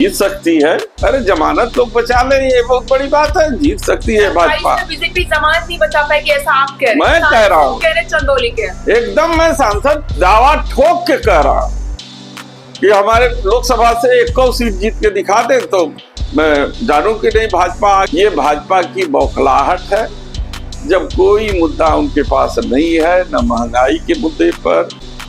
जीत सकती है। अरे जमानत लोग बचा ले, ये बहुत बड़ी बात है। जीत सकती है भाजपा। बीजेपी जमानत नहीं बचा पाएगी ऐसा आप कह रहे हैं? मैं कह रहा हूँ, कह रहे चंदौली के एकदम मैं सांसद दावा ठोक के कह रहा हूँ कि हमारे लोकसभा से 1 सीट जीत के दिखा दे तो मैं जानूं कि नहीं भाजपा। ये भाजपा की बौखलाहट है। जब कोई मुद्दा उनके पास नहीं है, न महंगाई के मुद्दे पर,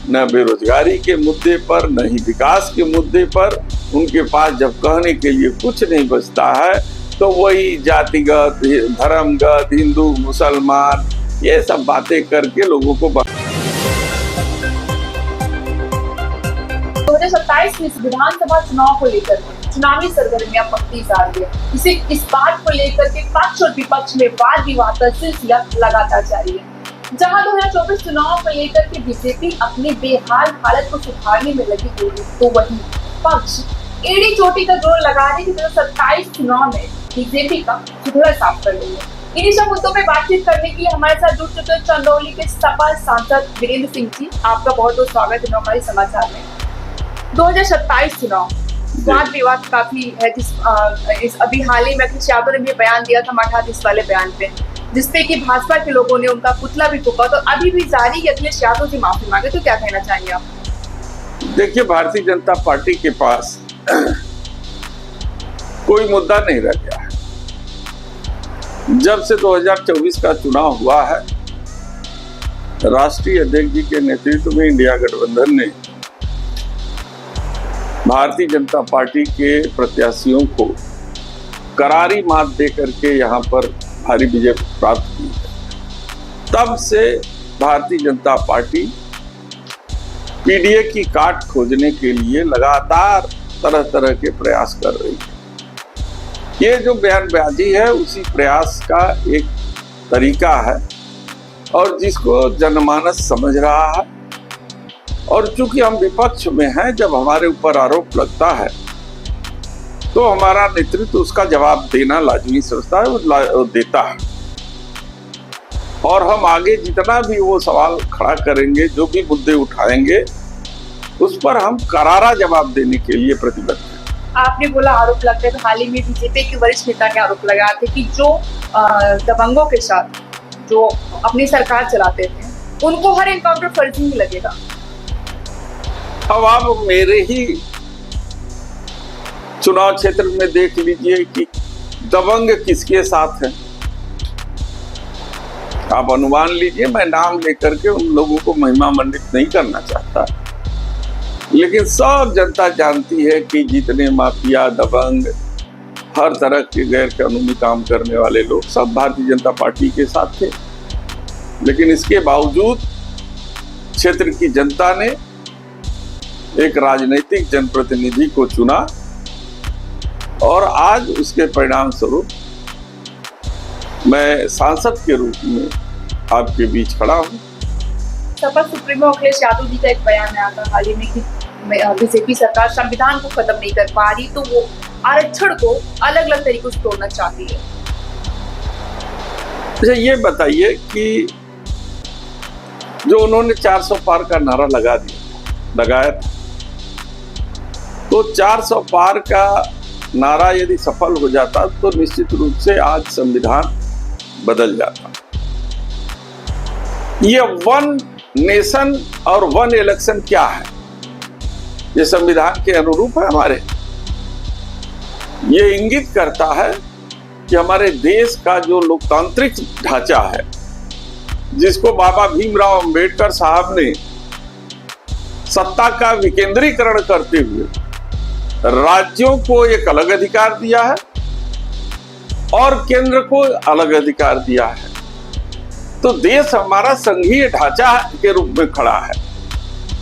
न बेरोजगारी के मुद्दे पर, न ही विकास के मुद्दे पर, उनके पास जब कहने के लिए कुछ नहीं बचता है तो वही जातिगत, धर्मगत, हिंदू मुसलमान, ये सब बातें करके लोगों को 2027 में विधानसभा चुनाव को लेकर चुनावी सरगर्मियां पकड़ी जा रही है। इस बात को लेकर के पक्ष और विपक्ष में वाद विवाद का सिलसिला लगातार जारी है। जहां 2024 चुनाव को लेकर के बीजेपी अपने बेहाल हालत को सुधारने में लगी हुई है, तो वही पक्ष एड़ी चोटी का जोर लगाने की 2027 चुनाव में बीजेपी का चुहरा साफ कर रही है। इन्हीं सब मुद्दों पे बातचीत करने के लिए हमारे साथ जुड़ चुके हैं चंदौली के सपा सांसद वीरेंद्र सिंह जी। आपका बहुत बहुत स्वागत है हमारे समाचार में। 2027 चुनाव वाद विवाद काफी है। अभी हाल ही में अखिलेश यादव ने भी बयान दिया था मठाधीश वाले बयान पे, जिसपे कि भाजपा के लोगों ने उनका पुतला भी फूका, तो अभी भी जारी है अखिलेश यादव जी माफी मांगे, तो क्या कहना चाहेंगे आप? देखिए, भारतीय जनता पार्टी के पास कोई मुद्दा नहीं रह गया है। जब से 2024 का चुनाव हुआ है, राष्ट्रीय अध्यक्ष जी के नेतृत्व में इंडिया गठबंधन ने भारतीय जनता पार्टी के प्रत्याशियों को करारी मात दे करके यहाँ पर भारी विजय प्राप्त की है। तब से भारतीय जनता पार्टी पीडीए की काट खोजने के लिए लगातार तरह तरह के प्रयास कर रही है। ये जो बयानबाजी है उसी प्रयास का एक तरीका है और जिसको जनमानस समझ रहा है। और चूंकि हम विपक्ष में हैं, जब हमारे ऊपर आरोप लगता है तो हमारा नेतृत्व उसका जवाब देना लाजमी समझता है, वो देता है। और हम आगे जितना भी वो सवाल खड़ा करेंगे, जो भी मुद्दे उठाएंगे, उस पर हम करारा जवाब देने के लिए प्रतिबद्ध हैं। आपने बोला आरोप लगते हैं, तो हाल ही में बीजेपी के वरिष्ठ नेता ने आरोप लगाया था कि जो दबंगों के साथ जो अपनी सरकार चलाते थे उनको हर एनकाउंटर फर्जी ही लगेगा। अब आप मेरे ही चुनाव क्षेत्र में देख लीजिए कि दबंग किसके साथ है। आप अनुमान लीजिए, मैं नाम लेकर के उन लोगों को महिमा मंडित नहीं करना चाहता, लेकिन सब जनता जानती है कि जितने माफिया, दबंग, हर तरह के गैर कानूनी काम करने वाले लोग सब भारतीय जनता पार्टी के साथ थे। लेकिन इसके बावजूद क्षेत्र की जनता ने एक राजनीतिक जनप्रतिनिधि को चुना और आज उसके परिणाम स्वरूप मैं सांसद के रूप में आपके बीच खड़ा हूँ। सपा सुप्रीमो अखिलेश यादव जी का एक बयान आया था हाल ही में कि बीजेपी सरकार संविधान को खत्म नहीं कर पा रही, तो वो आरक्षण को अलग अलग तरीकों से तोड़ना चाहती है। अच्छा, ये बताइए कि जो उन्होंने 400 पार का नारा लगाया था, तो 400 पार का नारा यदि सफल हो जाता तो निश्चित रूप से आज संविधान बदल जाता। ये 1 नेशन और 1 इलेक्शन क्या है? ये संविधान के अनुरूप है हमारे। ये इंगित करता है कि हमारे देश का जो लोकतांत्रिक ढांचा है, जिसको बाबा भीमराव अंबेडकर साहब ने सत्ता का विकेंद्रीकरण करते हुए राज्यों को एक अलग अधिकार दिया है और केंद्र को अलग अधिकार दिया है, तो देश हमारा संघीय ढांचा के रूप में खड़ा है,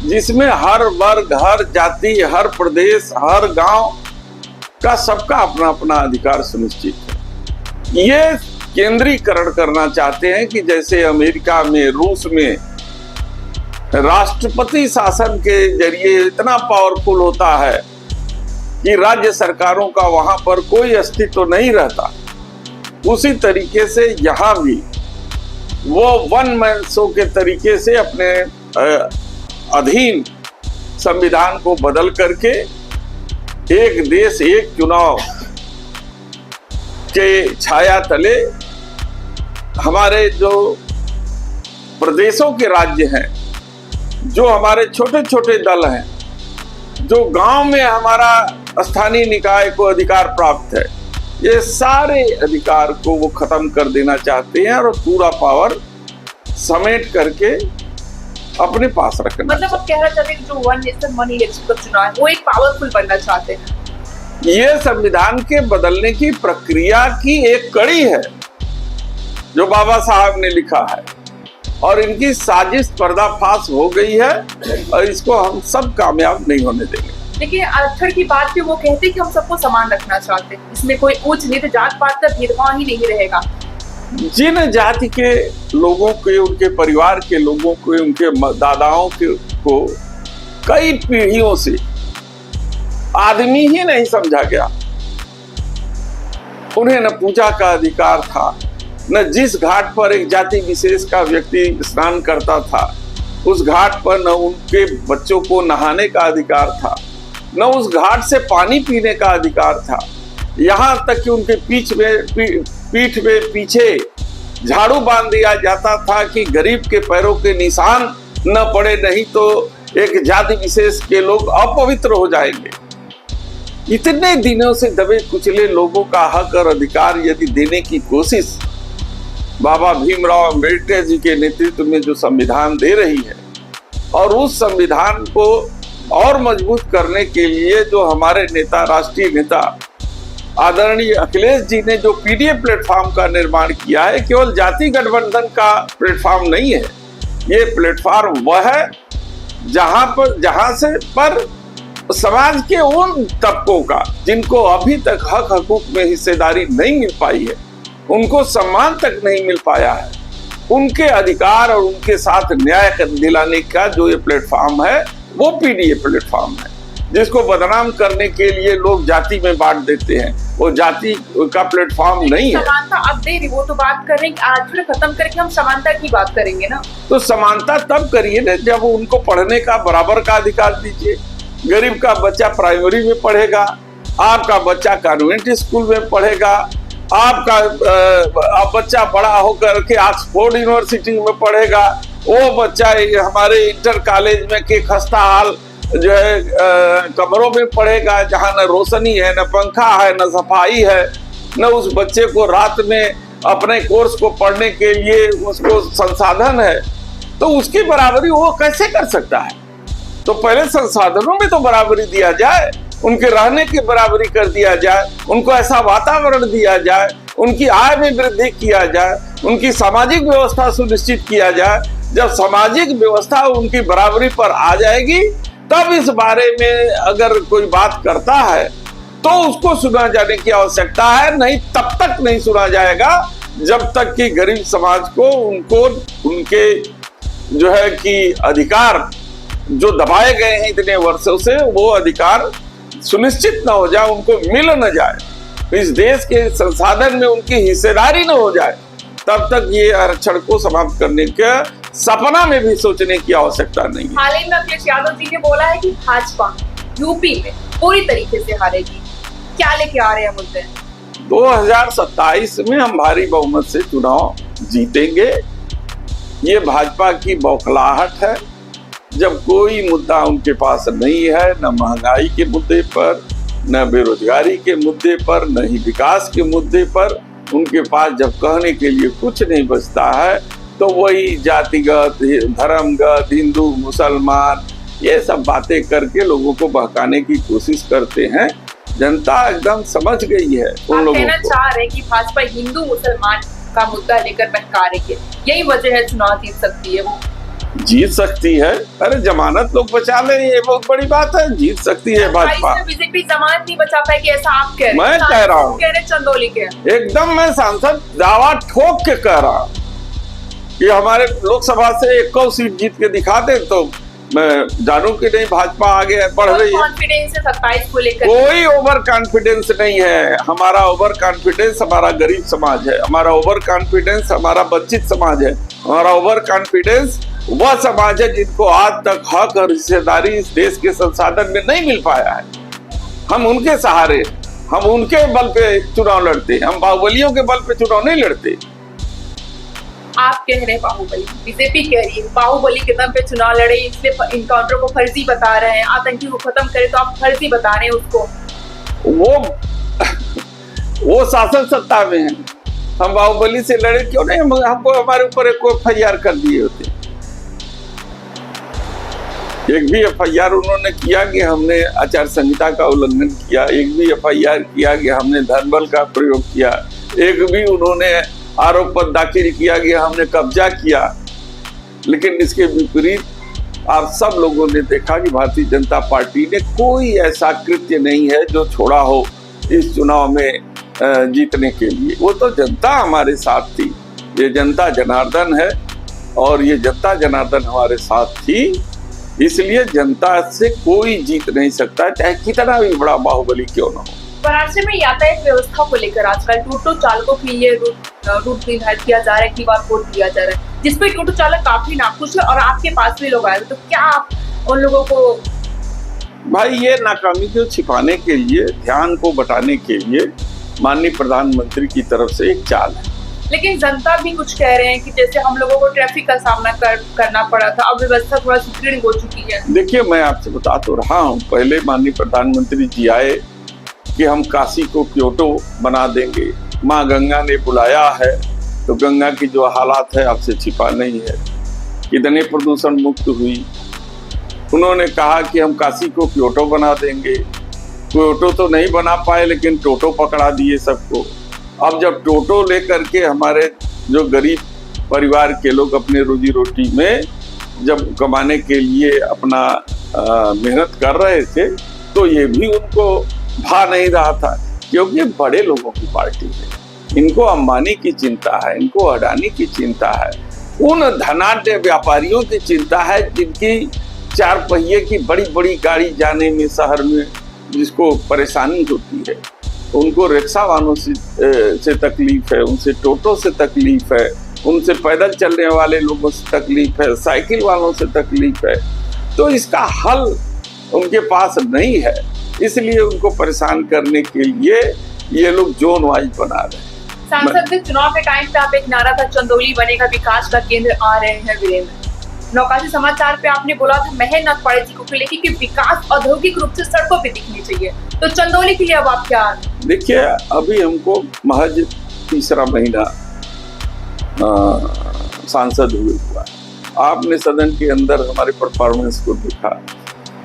जिसमें हर वर्ग, हर जाति, हर प्रदेश, हर गांव का सबका अपना अपना अधिकार सुनिश्चित है। ये केंद्रीकरण करना चाहते हैं कि जैसे अमेरिका में, रूस में राष्ट्रपति शासन के जरिए इतना पावरफुल होता है कि राज्य सरकारों का वहां पर कोई अस्तित्व नहीं रहता, उसी तरीके से यहाँ भी वो 1 मैन शो के तरीके से अपने अधीन संविधान को बदल करके एक देश एक चुनाव के छाया तले हमारे जो प्रदेशों के राज्य हैं, जो हमारे छोटे छोटे दल हैं, जो गांव में हमारा स्थानीय निकाय को अधिकार प्राप्त है, ये सारे अधिकार को वो खत्म कर देना चाहते हैं और पूरा पावर समेट करके अपने पास रखना। मतलब आप कहना चाहते हैं कि जो वन नेशन वन इलेक्शन का चुनाव है वो एक पावरफुल बनना चाहते हैं। ये संविधान के बदलने की प्रक्रिया की एक कड़ी है जो बाबा साहब ने लिखा है, और इनकी साजिश पर्दाफाश हो गई है और इसको हम सब कामयाब नहीं होने देंगे। देखिए, आरक्षण की बात पे वो कहते हैं कि हम सबको समान रखना चाहते हैं, इसमें कोई उच्च नीच जात पात का भेदभाव ही नहीं रहेगा। जिन जाति के लोगों के, उनके परिवार के लोगों को, उनके दादाओं को कई पीढ़ियों से आदमी ही नहीं समझा गया, उन्हें न पूजा का अधिकार था, न जिस घाट पर एक जाति विशेष का व्यक्ति स्नान करता था उस घाट पर न उनके बच्चों को नहाने का अधिकार था, न उस घाट से पानी पीने का अधिकार था। यहाँ तक कि उनके पीठ में पीछे झाड़ू बांध दिया जाता था कि गरीब के पैरों के निशान न पड़े, नहीं तो एक जाति विशेष के लोग अपवित्र हो जाएंगे। इतने दिनों से दबे कुचले लोगों का हक और अधिकार यदि देने की कोशिश बाबा भीमराव अम्बेडकर जी के नेतृत्व में जो संविधान दे रही है, और उस संविधान को और मजबूत करने के लिए जो हमारे नेता, राष्ट्रीय नेता आदरणीय अखिलेश जी ने जो पीडीए प्लेटफॉर्म का निर्माण किया है, केवल जाति गठबंधन का प्लेटफॉर्म नहीं है, ये प्लेटफॉर्म वह है जहां से पर समाज के उन तबकों का जिनको अभी तक हक हकूक में हिस्सेदारी नहीं मिल पाई है, उनको सम्मान तक नहीं मिल पाया है, उनके अधिकार और उनके साथ न्याय दिलाने का जो ये प्लेटफॉर्म है वो पीडीए प्लेटफॉर्म है, जिसको बदनाम करने के लिए लोग जाति में बांट देते हैं। वो जाति का प्लेटफॉर्म नहीं है। समानता अब दे रही, वो तो बात कर रहे हैं कि आरक्षण खत्म करके हम समानता की बात करेंगे ना। तो समानता तब करिए ना जब उनको पढ़ने का बराबर का अधिकार दीजिए। गरीब का बच्चा प्राइमरी में पढ़ेगा, आपका बच्चा कॉन्वेंट स्कूल में पढ़ेगा, आपका बच्चा बड़ा होकर के ऑक्सफोर्ड यूनिवर्सिटी में पढ़ेगा, वो बच्चा हमारे इंटर कॉलेज में के खस्ता हाल जो है कमरों में पढ़ेगा, जहाँ न रोशनी है, न पंखा है, न सफाई है, न उस बच्चे को रात में अपने कोर्स को पढ़ने के लिए उसको संसाधन है, तो उसकी बराबरी वो कैसे कर सकता है? तो पहले संसाधनों में तो बराबरी दिया जाए, उनके रहने की बराबरी कर दिया जाए, उनको ऐसा वातावरण दिया जाए, उनकी आय में वृद्धि किया जाए, उनकी सामाजिक व्यवस्था सुनिश्चित किया जाए। जब सामाजिक व्यवस्था उनकी बराबरी पर आ जाएगी तब इस बारे में अगर कोई बात करता है तो उसको सुना जाने की आवश्यकता है, नहीं तब तक नहीं सुना जाएगा जब तक कि गरीब समाज को उनको उनके जो है कि अधिकार जो दबाए गए हैं इतने वर्षों से, वो अधिकार सुनिश्चित न हो जाए, उनको मिल न जाए, इस देश के संसाधन में उनकी हिस्सेदारी न हो जाए, तब तक ये आरक्षण को समाप्त करने का सपना में भी सोचने की आवश्यकता नहीं है। हाल ही में अखिलेश यादव जी ने बोला है कि भाजपा यूपी में पूरी तरीके से हारेगी, क्या लेके आ रहे हैं मुद्दे? 2027 में हम भारी बहुमत से चुनाव जीतेंगे। ये भाजपा की बौखलाहट है। जब कोई मुद्दा उनके पास नहीं है, न महंगाई के मुद्दे पर, न बेरोजगारी के मुद्दे पर, न ही विकास के मुद्दे पर, उनके पास जब कहने के लिए कुछ नहीं बचता है तो वही जातिगत, धर्मगत, हिंदू मुसलमान ये सब बातें करके लोगों को बहकाने की कोशिश करते हैं। जनता एकदम समझ गई है उन लोगों कहना को। चाह रहे हैं कि भाजपा हिंदू मुसलमान का मुद्दा लेकर बहका रही है, यही वजह है चुनाव जीत सकती है। वो जीत सकती है, अरे जमानत लोग बचा ले, ये बहुत बड़ी बात है। जीत सकती है भाजपा। बीजेपी जमानत नहीं बचा पाएगी ऐसा आप कह रहे हैं? मैं कह रहा हूँ, चंदौली के एकदम मैं सांसद दावा ठोक के कह रहा हूँ कि हमारे लोकसभा से 1 सीट जीत के दिखा दे तो मैं जानू कि नहीं भाजपा आगे बढ़ रही है। कॉन्फिडेंस है 27 को लेकर? कोई ओवर कॉन्फिडेंस नहीं है। हमारा ओवर कॉन्फिडेंस हमारा गरीब समाज है, हमारा ओवर कॉन्फिडेंस हमारा वंचित समाज है, हमारा ओवर कॉन्फिडेंस वह समाज है जिनको आज तक हक और हिस्सेदारी इस देश के संसाधन में नहीं मिल पाया है। हम उनके सहारे, हम उनके बल पे चुनाव लड़ते हैं, हम बाहुबलियों के बल पे चुनाव नहीं लड़ते। आप कह रहे हैं बाहुबली, बीजेपी कह रही है बाहुबली के दम पे चुनाव लड़े, इसलिए इनकाउंटर को फर्जी बता रहे हैं, आतंकी को खत्म करे तो आप फर्जी बता रहे हैं उसको। वो शासन सत्ता में है, हम बाहुबली से लड़े क्यों नहीं? हमको हमारे ऊपर एक FIR कर दिए होते। एक भी FIR उन्होंने किया कि हमने आचार संहिता का उल्लंघन किया, एक भी FIR किया कि हमने धन बल का प्रयोग किया, एक भी उन्होंने आरोप पत्र दाखिल किया कि हमने कब्जा किया। लेकिन इसके विपरीत आप सब लोगों ने देखा कि भारतीय जनता पार्टी ने कोई ऐसा कृत्य नहीं है जो छोड़ा हो इस चुनाव में जीतने के लिए। वो तो जनता हमारे साथ थी, ये जनता जनार्दन है और ये जनता जनार्दन हमारे साथ थी, इसलिए जनता से कोई जीत नहीं सकता, चाहे कितना भी बड़ा बाहुबली क्यों ना हो। वाराणसी में यातायात व्यवस्था को लेकर आजकल टोटो चालकों की ये रूट निर्धारित किया जा रहा है, QR कोड दिया जा रहा है, जिसपे टोटो चालक काफी नाखुश है और आपके पास भी लोग आए, तो क्या आप उन लोगों को? भाई ये नाकामी को छिपाने के लिए, ध्यान को बटाने के लिए माननीय प्रधानमंत्री की तरफ से एक चाल है। लेकिन जनता भी कुछ कह रहे हैं कि जैसे हम लोगों को ट्रैफिक का सामना करना पड़ा था, अब व्यवस्था थोड़ा सुदृढ़ हो चुकी है। देखिए, मैं आपसे बता तो रहा हूँ, पहले माननीय प्रधानमंत्री जी आए कि हम काशी को क्योटो बना देंगे, माँ गंगा ने बुलाया है, तो गंगा की जो हालात है आपसे छिपा नहीं है, कितने प्रदूषण मुक्त हुई। उन्होंने कहा कि हम काशी को क्योटो बना देंगे, क्योटो तो नहीं बना पाए लेकिन टोटो पकड़ा दिए सबको। अब जब टोटो लेकर के हमारे जो गरीब परिवार के लोग अपने रोजी रोटी में जब कमाने के लिए अपना मेहनत कर रहे थे, तो ये भी उनको भा नहीं रहा था, क्योंकि बड़े लोगों की पार्टी है, इनको अंबानी की चिंता है, इनको अडानी की चिंता है, उन धनाढ्य व्यापारियों की चिंता है जिनकी 4 पहिए की बड़ी बड़ी गाड़ी जाने में शहर में जिसको परेशानी होती है, उनको रिक्शा वालों से तकलीफ है, उनसे टोटो से तकलीफ है, उनसे पैदल चलने वाले लोगों से तकलीफ है, साइकिल वालों से तकलीफ है। तो इसका हल उनके पास नहीं है, इसलिए उनको परेशान करने के लिए ये लोग जोन वाइज बना रहे हैं। सांसद चुनाव के टाइम पे आप एक नारा था, चंदौली बनेगा विकास का केंद्र, आ रहे हैं वीरेंद्र। नौकाशी समाचार पे आपने बोला था मेहनत पड़ेगी को लेकर कि विकास औद्योगिक रूप से सड़कों पे दिखनी चाहिए, तो चंदौली के लिए अब आप क्या? देखिए, अभी हमको महज 3रा महीना सांसद हुआ, आपने सदन के अंदर हमारे परफॉर्मेंस को देखा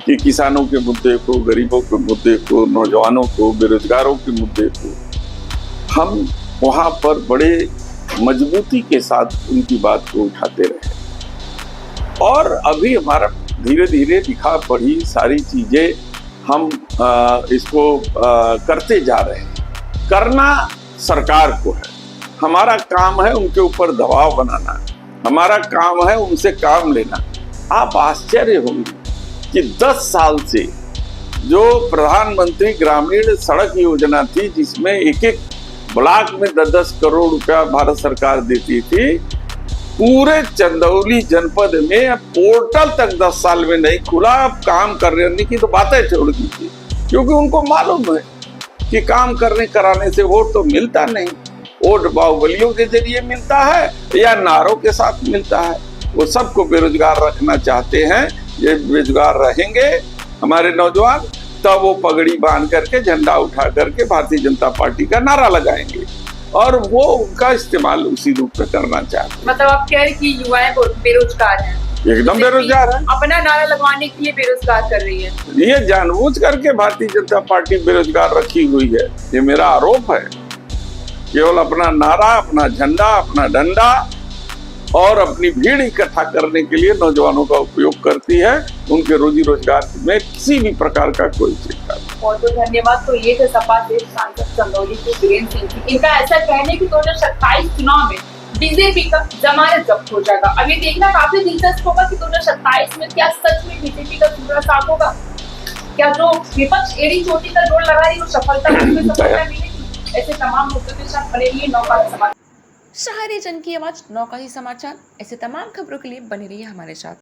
कि किसानों के मुद्दे को, गरीबों के मुद्दे को, नौजवानों को, बेरोजगारों के मुद्दे को हम वहाँ पर बड़े मजबूती के साथ उनकी बात को उठाते रहे। और अभी हमारा धीरे धीरे लिखा पढ़ी सारी चीजें हम इसको करते जा रहे हैं। करना सरकार को है, हमारा काम है उनके ऊपर दबाव बनाना, हमारा काम है उनसे काम लेना। आप आश्चर्य होंगे कि 10 साल से जो प्रधानमंत्री ग्रामीण सड़क योजना थी, जिसमें एक एक ब्लॉक में 10-10 करोड़ रुपया भारत सरकार देती थी, पूरे चंदौली जनपद में पोर्टल तक 10 साल में नहीं खुला। अब काम करने की तो बातें छोड़ दीजिए, क्योंकि उनको मालूम है कि काम करने कराने से वोट तो मिलता नहीं, वोट बाहुबलियों के जरिए मिलता है या नारों के साथ मिलता है। वो सबको बेरोजगार रखना चाहते हैं, ये बेरोजगार रहेंगे हमारे नौजवान, तब वो पगड़ी बांध करके झंडा उठा करके भारतीय जनता पार्टी का नारा लगाएंगे, और वो उनका इस्तेमाल उसी रूप में करना चाहते हैं। मतलब आप कह रहे हैं कि युवाएं बेरोजगार हैं? एकदम बेरोजगार है, अपना नारा लगवाने के लिए बेरोजगार कर रही है। ये जानबूझ करके भारतीय जनता पार्टी बेरोजगार रखी हुई है, ये मेरा आरोप है। केवल अपना नारा, अपना झंडा, अपना डंडा और अपनी भीड़ इकट्ठा करने के लिए नौजवानों का उपयोग करती है, उनके रोजी रोजगार में किसी भी प्रकार का कोई चिंता नहीं। बहुत बहुत धन्यवाद। तो ये थे सपा से सांसद चंदौली के वीरेंद्र सिंह जी। इनका ऐसा कहने की 2027 चुनाव में बीजेपी का जमानत जब्त हो जाएगा। अब ये देखना काफी दिलचस्प होगा कि 2027 में क्या सच में बीजेपी का पूरा साथ होगा, क्या जो विपक्ष एड़ी चोटी का जोड़ लगा रही है वो सफलता मिलेगी। ऐसे तमाम मुद्दों के साथ बने रहिए नौकाशी समाचार। शहरी जन की आवाज नौकाशी समाचार, ऐसे तमाम खबरों के लिए बने रहिए हमारे साथ।